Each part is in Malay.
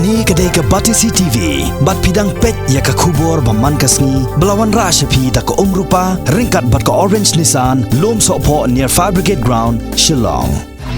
Ni kedai ke Batisi TV, bat pidang pet ya ke kubur baman kasni, belawan Raij da ke rupa, ringkat bat ke orange Nissan, lom Sohpetbneng near Fire Brigade Ground, Shillong.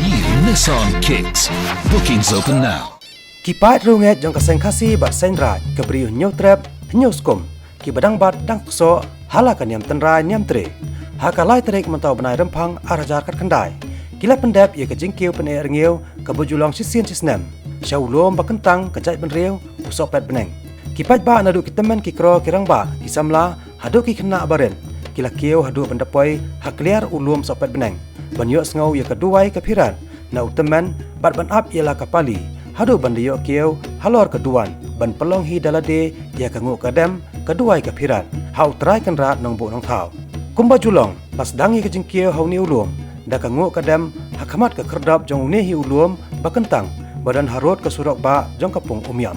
New Nissan Kicks. Bookings open now. Kipat Riewngeit jong ke Seng Khasi bat Seiñ Raij ke Riewngeit trap Rngiew skum ki badang bat dang tukso halakan yam tenrai nyam tre hakalai terik mentau benai rempang arajar kat kendai kila pendap ye ke Kiew Pyneh Rngiew ke bujulong sisien sisnem syawlom bakentang ke jait benriu Sohpetbneng kipat ba nadu kitemen ki kro kirang ba kisamla hadu ki kena baren kila Kiew hadu pendapoi hakliar ulum Sohpetbneng banyo ngau ye keduai ke piran na utemen bat ban up ialah kapali hadu bandiyo Kiew halor keduan ban pelong hi dalade ya kangu kadam keduai ke piran hau trai kan rat nong bu nong thau kumba julong pas dangi ke Kiew hau ni ulum da kangu kadam hakamat ke kerdap jong ne hi ulum bakentang badan harut ke surok ba jong kapung umiam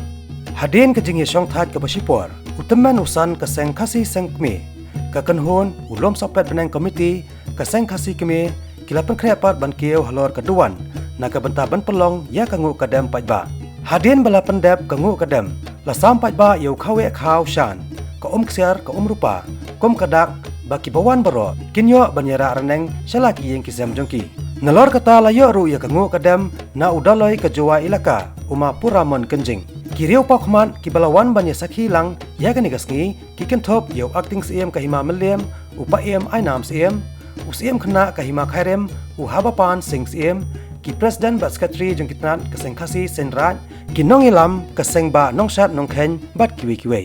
hadin ke jingi syong that ke basipor utemen usan ke Seng Khasi Seng kmi ke kenhun ulum Sohpetbneng komiti ke Seng Khasi kmi kilapan kreapat ban Kiew halor keduan na ke benta ban pelong ya kangu kadam pajba hadin bala pendap kangu kadam la sam pajba yau khawe khaw shan ke ksiar ke rupa kom kadak baki bawan baro kinyo banyara reneng shalaki yang kisam jongki nalor kata layo ru ya kangu kadam na udaloi ke jawa ilaka uma puramon kenjing kiriu pakman ki balawan banya sakhi lang ya kani gasngi ki kentop yau acting cm ka hima melem upa em ainam cm usiem khna ka hima khairem u habapan sing cm ki president bat secretary jong kitnat ke Seng Khasi Seiñ Raij ki nong ilam ke Seng ba nong shat nong khen bat kiwi kiwi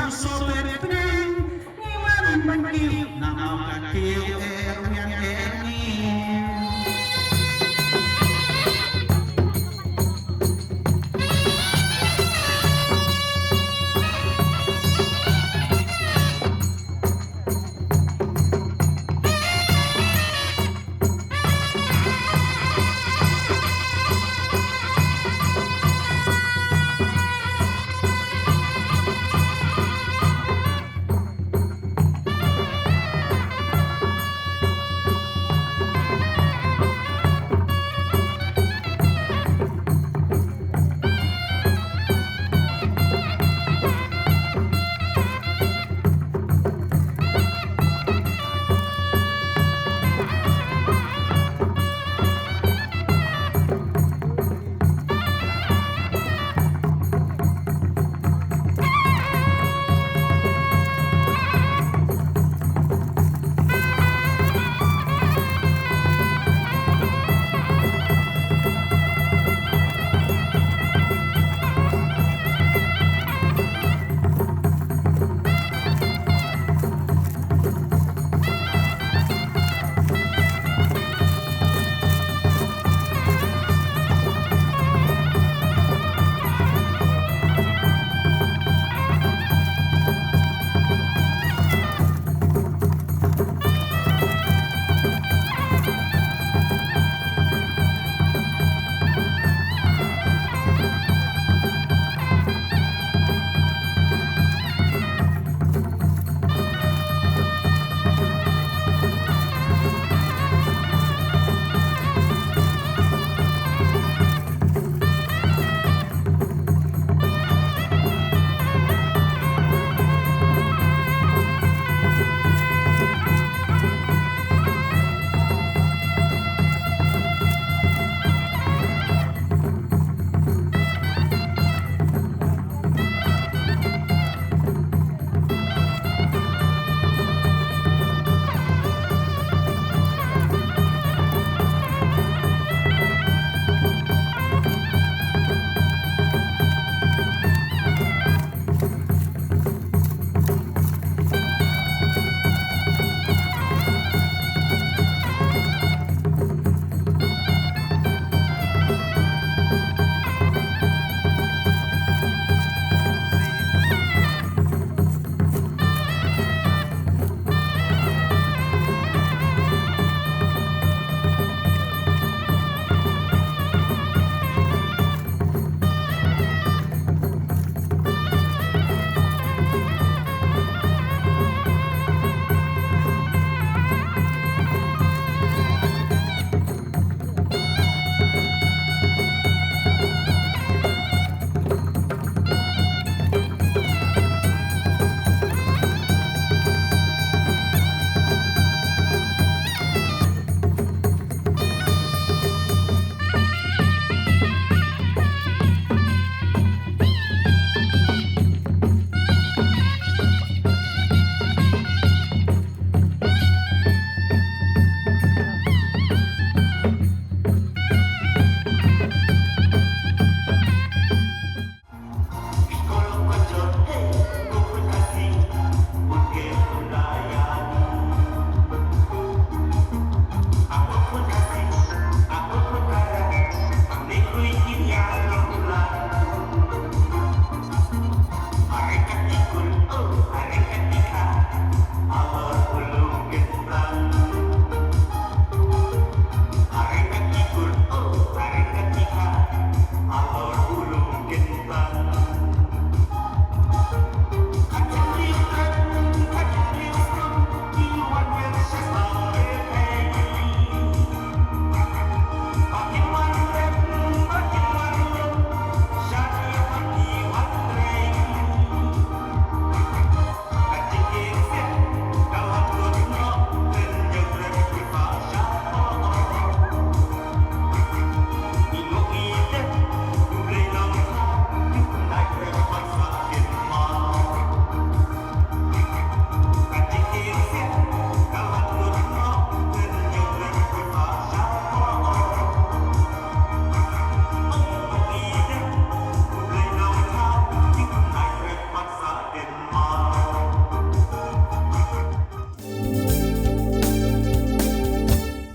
Sohpetbneng, Rngiew,